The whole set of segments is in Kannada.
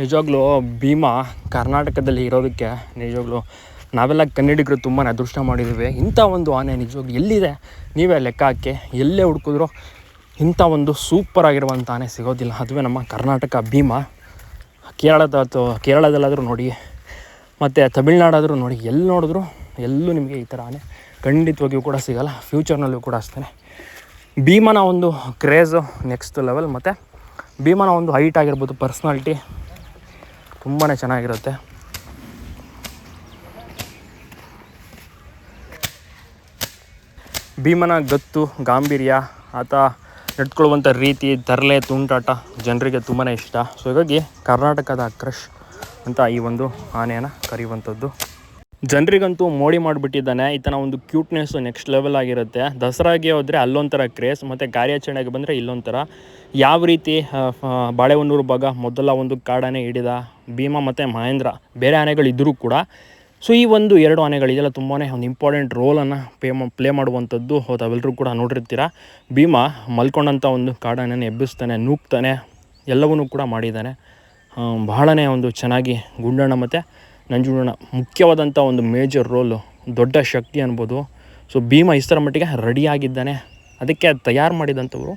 ನಿಜವಾಗ್ಲೂ ಭೀಮಾ ಕರ್ನಾಟಕದಲ್ಲಿ ಇರೋದಕ್ಕೆ ನಿಜವಾಗ್ಲೂ ನಾವೆಲ್ಲ ಕನ್ನಡಿಗರು ತುಂಬಾ ಅದೃಷ್ಟ ಮಾಡಿದ್ದೀವಿ. ಇಂಥ ಒಂದು ಆನೆ ನಿಜವಾಗ್ಲೂ ಎಲ್ಲಿದೆ ನೀವೇ ಲೆಕ್ಕ ಹಾಕಿ, ಎಲ್ಲೇ ಹುಡುಕಿದ್ರು ಇಂಥ ಒಂದು ಸೂಪರ್ ಆಗಿರುವಂಥ ಆನೆ ಸಿಗೋದಿಲ್ಲ. ಅದುವೇ ನಮ್ಮ ಕರ್ನಾಟಕ ಭೀಮಾ. ಕೇರಳದಲ್ಲಾದರೂ ನೋಡಿ, ಮತ್ತು ತಮಿಳ್ನಾಡಾದರೂ ನೋಡಿ, ಎಲ್ಲಿ ನೋಡಿದ್ರು ಎಲ್ಲೂ ನಿಮಗೆ ಈ ಥರ ಆನೆ ಖಂಡಿತವಾಗಿಯೂ ಕೂಡ ಸಿಗೋಲ್ಲ. ಫ್ಯೂಚರ್ನಲ್ಲೂ ಕೂಡ ಅಷ್ಟೇ. ಭೀಮನ ಒಂದು ಕ್ರೇಜು ನೆಕ್ಸ್ಟ್ ಲೆವೆಲ್. ಮತ್ತು ಭೀಮನ ಒಂದು ಹೈಟ್ ಆಗಿರ್ಬೋದು, ಪರ್ಸ್ನಾಲಿಟಿ ತುಂಬಾ ಚೆನ್ನಾಗಿರುತ್ತೆ. ಭೀಮನ ಗತ್ತು, ಗಾಂಭೀರ್ಯ, ಆತ ನಡ್ಕೊಳ್ಳುವಂಥ ರೀತಿ, ತರಲೆ, ತುಂಟಾಟ ಜನರಿಗೆ ತುಂಬಾ ಇಷ್ಟ. ಸೊ ಹೀಗಾಗಿ ಕರ್ನಾಟಕದ ಕ್ರಶ್ ಅಂತ ಈ ಒಂದು ಆನೆಯನ್ನು ಕರೆಯುವಂಥದ್ದು. ಜನರಿಗಂತೂ ಮೋಡಿ ಮಾಡಿಬಿಟ್ಟಿದ್ದಾನೆ. ಈತನ ಒಂದು ಕ್ಯೂಟ್ನೆಸ್ಸು ನೆಕ್ಸ್ಟ್ ಲೆವೆಲ್ ಆಗಿರುತ್ತೆ. ದಸರಾಗೆ ಹೋದರೆ ಅಲ್ಲೊಂಥರ ಕ್ರೇಸ್, ಮತ್ತು ಕಾರ್ಯಾಚರಣೆಗೆ ಬಂದರೆ ಇಲ್ಲೊಂಥರ. ಯಾವ ರೀತಿ ಬಾಳೆಹೊನ್ನೂರು ಭಾಗ ಮೊದಲ ಒಂದು ಕಾಡಾನೆ ಹಿಡಿದ ಭೀಮಾ ಮತ್ತು ಮಹೇಂದ್ರ, ಬೇರೆ ಆನೆಗಳಿದ್ದರೂ ಕೂಡ ಸೊ ಈ ಒಂದು ಎರಡು ಆನೆಗಳಿದೆಲ್ಲ ತುಂಬಾ ಒಂದು ಇಂಪಾರ್ಟೆಂಟ್ ರೋಲನ್ನು ಪ್ಲೇ ಮಾಡುವಂಥದ್ದು. ತಾವೆಲ್ಲರೂ ಕೂಡ ನೋಡಿರ್ತೀರ. ಭೀಮಾ ಮಲ್ಕೊಂಡಂಥ ಒಂದು ಕಾಡಾನೆಯನ್ನು ಎಬ್ಬಿಸ್ತಾನೆ, ನೂಕ್ತಾನೆ, ಎಲ್ಲವನ್ನೂ ಕೂಡ ಮಾಡಿದ್ದಾನೆ. ಬಹಳನೇ ಒಂದು ಚೆನ್ನಾಗಿ ಗುಂಡಣ್ಣ ಮತ್ತು ನಂಜುಂಡಣ್ಣ ಮುಖ್ಯವಾದಂಥ ಒಂದು ಮೇಜರ್ ರೋಲು, ದೊಡ್ಡ ಶಕ್ತಿ ಅನ್ಬೋದು. ಸೊ ಭೀಮಾ ಇಷ್ಟರ ಮಟ್ಟಿಗೆ ರೆಡಿಯಾಗಿದ್ದಾನೆ. ಅದಕ್ಕೆ ತಯಾರು ಮಾಡಿದಂಥವರು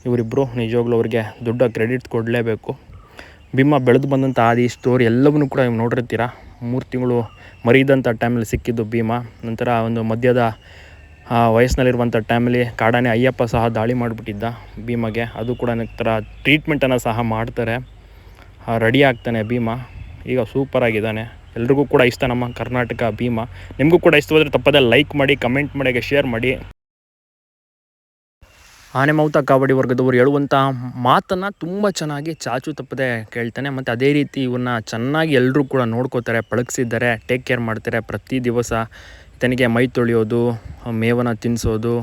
ಇವರಿಬ್ಬರು. ನಿಜವಾಗ್ಲೂ ಅವರಿಗೆ ದೊಡ್ಡ ಕ್ರೆಡಿಟ್ ಕೊಡಲೇಬೇಕು. ಭೀಮಾ ಬೆಳೆದು ಬಂದಂಥ ಆದಿ ಸ್ಟೋರಿ ಎಲ್ಲವನ್ನೂ ಕೂಡ ನೋಡಿರ್ತೀರ. 3 ತಿಂಗಳು ಮರಿದಂಥ ಟೈಮಲ್ಲಿ ಸಿಕ್ಕಿದ್ದು ಭೀಮಾ. ನಂತರ ಒಂದು ಮಧ್ಯದ ವಯಸ್ಸಿನಲ್ಲಿರುವಂಥ ಟೈಮಲ್ಲಿ ಕಾಡಾನೆ ಅಯ್ಯಪ್ಪ ಸಹ ದಾಳಿ ಮಾಡಿಬಿಟ್ಟಿದ್ದ ಭೀಮಾಗೆ. ಅದು ಕೂಡ ನಂತರ ಟ್ರೀಟ್ಮೆಂಟನ್ನು ಸಹ ಮಾಡ್ತಾರೆ. ರೆಡಿ ಆಗ್ತಾನೆ ಭೀಮಾ. ಈಗ ಸೂಪರಾಗಿದ್ದಾನೆ. ಎಲ್ರಿಗೂ ಕೂಡ ಇಷ್ಟ ನಮ್ಮ ಕರ್ನಾಟಕ ಭೀಮಾ. ನಿಮಗೂ ಕೂಡ ಇಷ್ಟವಾದರೆ ತಪ್ಪದೆ ಲೈಕ್ ಮಾಡಿ, ಕಮೆಂಟ್ ಮಾಡಿ, ಶೇರ್ ಮಾಡಿ. ಆನೆ ಮೌತ ಕಾವಡಿ ವರ್ಗದವರು ಹೇಳುವಂಥ ಮಾತನ್ನು ತುಂಬ ಚೆನ್ನಾಗಿ ಚಾಚು ತಪ್ಪದೆ ಕೇಳ್ತಾನೆ. ಮತ್ತು ಅದೇ ರೀತಿ ಇವನ್ನ ಚೆನ್ನಾಗಿ ಎಲ್ಲರೂ ಕೂಡ ನೋಡ್ಕೋತಾರೆ, ಪಳಗಿಸಿದ್ದಾರೆ, ಟೇಕ್ ಕೇರ್ ಮಾಡ್ತಾರೆ. ಪ್ರತಿ ದಿವಸ ಈತನಿಗೆ ಮೈ ತೊಳೆಯೋದು, ಮೇವನ್ನು ತಿನ್ನಿಸೋದು,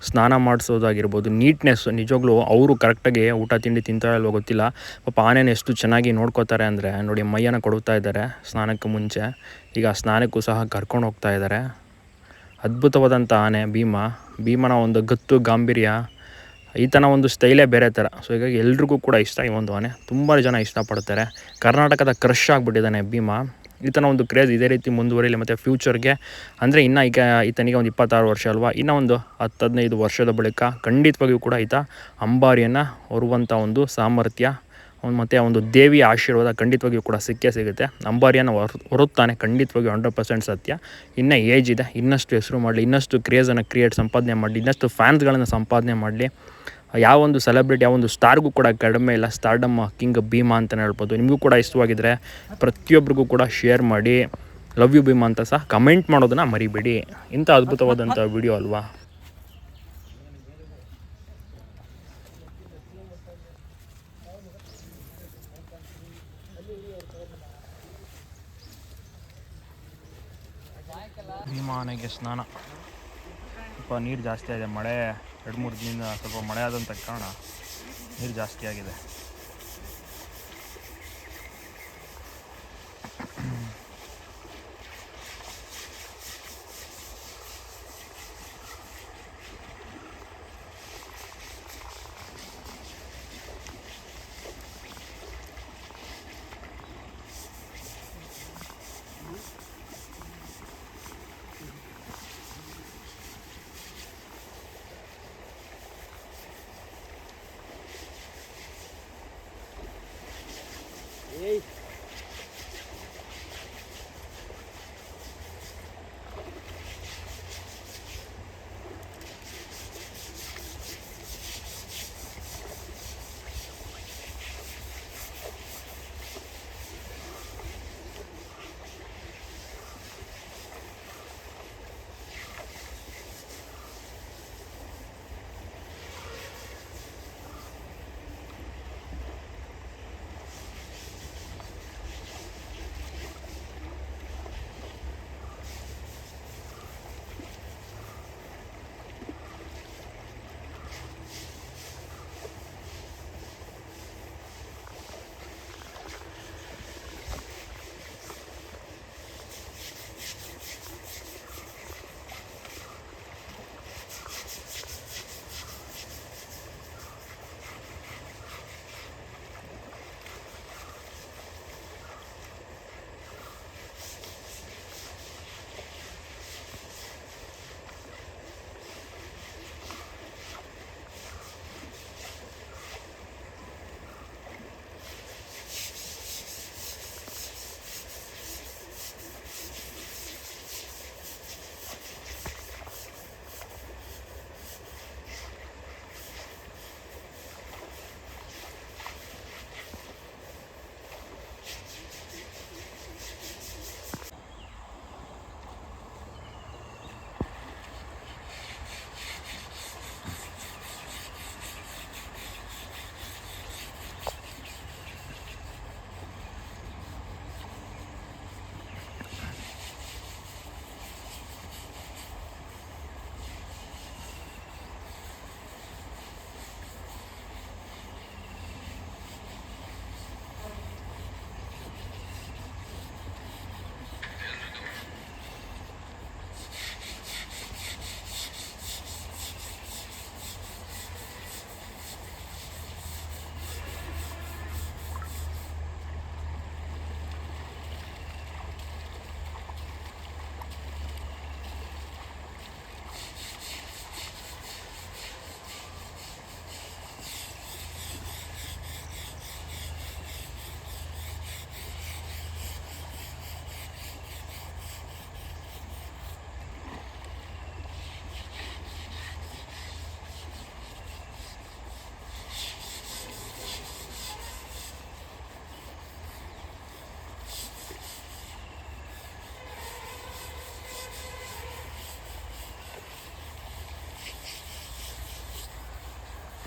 ಸ್ನಾನ ಮಾಡಿಸೋದಾಗಿರ್ಬೋದು, ನೀಟ್ನೆಸ್ಸು. ನಿಜವಾಗ್ಲೂ ಅವರು ಕರೆಕ್ಟಾಗಿ ಊಟ ತಿಂಡಿ ತಿಂತಾರೋ ಇಲ್ವೋ ಗೊತ್ತಿಲ್ಲ. ಪಾಪ ಆನೆನ ಎಷ್ಟು ಚೆನ್ನಾಗಿ ನೋಡ್ಕೋತಾರೆ ಅಂದರೆ ನೋಡಿ, ಮೈಯನ್ನು ಕೊಡುತ್ತಾ ಇದ್ದಾರೆ ಸ್ನಾನಕ್ಕೆ ಮುಂಚೆ. ಈಗ ಸ್ನಾನಕ್ಕೂ ಸಹ ಕರ್ಕೊಂಡು ಹೋಗ್ತಾ ಇದ್ದಾರೆ. ಅದ್ಭುತವಾದಂಥ ಆನೆ ಭೀಮಾ. ಭೀಮನ ಒಂದು ಗತ್ತು, ಗಾಂಭೀರ್ಯ, ಈತನ ಒಂದು ಸ್ಟೈಲೇ ಬೇರೆ ಥರ. ಸೊ ಹೀಗಾಗಿ ಎಲ್ರಿಗೂ ಕೂಡ ಇಷ್ಟ ಈ ಒಂದು ಆನೆ. ತುಂಬ ಜನ ಇಷ್ಟಪಡ್ತಾರೆ. ಕರ್ನಾಟಕದ ಕ್ರಶ್ ಆಗಿಬಿಟ್ಟಿದ್ದಾನೆ ಭೀಮಾ. ಈತನ ಒಂದು ಕ್ರೇಜ್ ಇದೇ ರೀತಿ ಮುಂದುವರಿಲಿ. ಮತ್ತು ಫ್ಯೂಚರ್ಗೆ ಅಂದರೆ ಇನ್ನು ಈಗ ಈತನಿಗೆ ಒಂದು 26 ವರ್ಷ ಅಲ್ವಾ, ಇನ್ನೂ ಒಂದು 10-15 ವರ್ಷದ ಬಳಿಕ ಖಂಡಿತವಾಗಿಯೂ ಕೂಡ ಈತ ಅಂಬಾರಿಯನ್ನು ಹೊರುವಂಥ ಒಂದು ಸಾಮರ್ಥ್ಯ ಮತ್ತು ಒಂದು ದೇವಿಯ ಆಶೀರ್ವಾದ ಖಂಡಿತವಾಗಿಯೂ ಕೂಡ ಸಿಗುತ್ತೆ. ಅಂಬಾರಿಯನ್ನು ಹೊರುತ್ತಾನೆ ಖಂಡಿತವಾಗಿಯೂ 100% ಸತ್ಯ. ಇನ್ನೂ ಏಜ್ ಇದೆ, ಇನ್ನಷ್ಟು ಹೆಸರು ಮಾಡಲಿ, ಇನ್ನಷ್ಟು ಕ್ರೇಜನ್ನು ಸಂಪಾದನೆ ಮಾಡಲಿ, ಇನ್ನಷ್ಟು ಫ್ಯಾನ್ಸ್ಗಳನ್ನು ಸಂಪಾದನೆ ಮಾಡಲಿ. ಯಾವೊಂದು ಸೆಲೆಬ್ರಿಟಿ, ಯಾವೊಂದು ಸ್ಟಾರ್ಗೂ ಕೂಡ ಕಡಿಮೆ ಇಲ್ಲ. ಸ್ಟಾರ್ಡಮ್ ಕಿಂಗ್ ಭೀಮಾ ಅಂತಲೇ ಹೇಳ್ಬೋದು. ನಿಮಗೂ ಕೂಡ ಇಷ್ಟವಾಗಿದ್ದರೆ ಪ್ರತಿಯೊಬ್ಬರಿಗೂ ಕೂಡ ಶೇರ್ ಮಾಡಿ. ಲವ್ ಯು ಭೀಮಾ ಅಂತ ಸಹ ಕಮೆಂಟ್ ಮಾಡೋದನ್ನು ಮರಿಬೇಡಿ. ಇಂಥ ಅದ್ಭುತವಾದಂಥ ವಿಡಿಯೋ ಅಲ್ವಾ. ಭೀಮಾ ಆನೆಗೆ ಸ್ನಾನ. ಸ್ವಲ್ಪ ನೀರು ಜಾಸ್ತಿ ಆಗಿದೆ. ಮಳೆ 2-3 ದಿನದಿಂದ ಸ್ವಲ್ಪ ಮಳೆ ಆದಂಥ ಕಾರಣ ನೀರು ಜಾಸ್ತಿ ಆಗಿದೆ.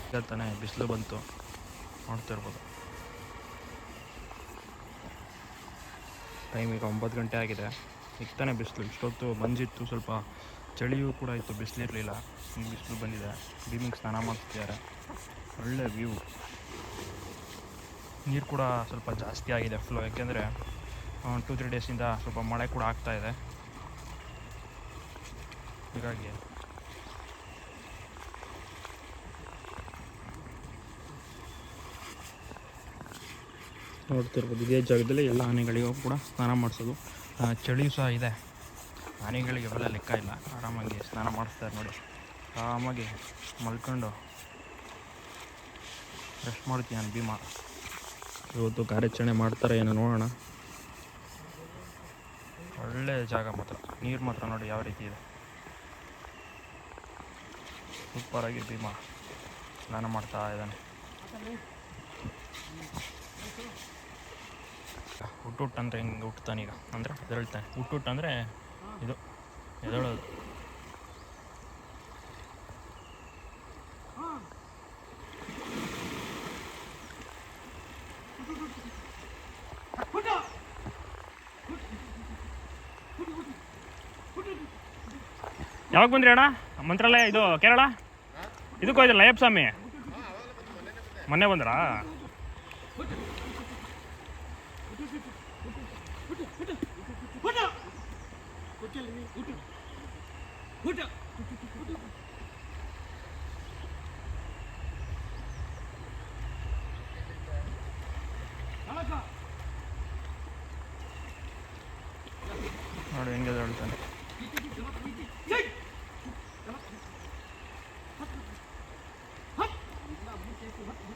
ಈಗ ತಾನೇ ಬಿಸಿಲು ಬಂತು, ನೋಡ್ತಾ ಇರ್ಬೋದು. ಟೈಮ್ ಈಗ 9 ಗಂಟೆ ಆಗಿದೆ. ಈಗ ತಾನೇ ಬಿಸಿಲು. ಇಷ್ಟೊತ್ತು ಮಂಜಿತ್ತು, ಸ್ವಲ್ಪ ಚಳಿಯೂ ಕೂಡ ಇತ್ತು, ಬಿಸಿಲಿರಲಿಲ್ಲ. ಈಗ ಬಿಸಿಲು ಬಂದಿದೆ. ಭೀಮಿಗೆ ಸ್ನಾನ ಮಾಡಿಸ್ತಿದ್ದಾರೆ. ಒಳ್ಳೆ ವ್ಯೂ. ನೀರು ಕೂಡ ಸ್ವಲ್ಪ ಜಾಸ್ತಿ ಆಗಿದೆ ಫ್ಲೋ, ಯಾಕೆಂದರೆ 2-3 ಡೇಸಿಂದ ಸ್ವಲ್ಪ ಮಳೆ ಕೂಡ ಆಗ್ತಾಯಿದೆ. ಹೀಗಾಗಿ ನೋಡ್ತಿರ್ಬೋದು, ಇದೇ ಜಾಗದಲ್ಲಿ ಎಲ್ಲ ಆನೆಗಳಿಗೂ ಕೂಡ ಸ್ನಾನ ಮಾಡಿಸೋದು. ಚಳಿಯೂ ಸಹ ಇದೆ. ಆನೆಗಳಿಗೆ ಅವೆಲ್ಲ ಲೆಕ್ಕ ಇಲ್ಲ, ಆರಾಮಾಗಿ ಸ್ನಾನ ಮಾಡಿಸ್ತಾರೆ ನೋಡಿ. ಆರಾಮಾಗಿ ಮಲ್ಕೊಂಡು ರೆಸ್ಟ್ ಮಾಡ್ತೀನಿ ನಾನು. ಭೀಮ ಇವತ್ತು ಕಾರ್ಯಾಚರಣೆ ಮಾಡ್ತಾರೆ ಏನೋ, ನೋಡೋಣ. ಒಳ್ಳೆ ಜಾಗ ಮಾತ್ರ, ನೀರು ಮಾತ್ರ ನೋಡಿ ಯಾವ ರೀತಿ ಇದೆ. ಸೂಪರಾಗಿ ಭೀಮ ಸ್ನಾನ ಮಾಡ್ತಾ ಇದ್ದಾನೆ. ಹುಟ್ಟುಟ್ಟು ಅಂದರೆ ಹಿಂಗೆ ಹುಟ್ಟುತ್ತಾನೆ ಈಗ, ಅಂದರೆ ಎದ್ದೇಳ್ತಾನೆ. ಹುಟ್ಟುಟ್ಟು ಅಂದರೆ ಇದು ಎದ್ದೇಳೋದು. ಯಾವಾಗ ಬಂದ್ರಿ ಅಣ್ಣ ಮಂತ್ರಾಲಯ? ಇದು ಕೇರಳ ಇದಕ್ಕೆ ಹೋಯ್ತಲ್ಲ ಅಯ್ಯಪ್ಪ ಸ್ವಾಮಿ, ಮೊನ್ನೆ ಬಂದ್ರಾ? ನೋಡಿ ಹೆಂಗೆ ಹೇಳ್ತಾನೆ.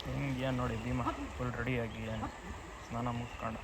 ಹೆಂಗೆ ನೋಡಿ ಭೀಮ ಫುಲ್ ರೆಡಿಯಾಗಿ ಏನು ಸ್ನಾನ ಮುಗಿಸ್ಕೊಂಡು.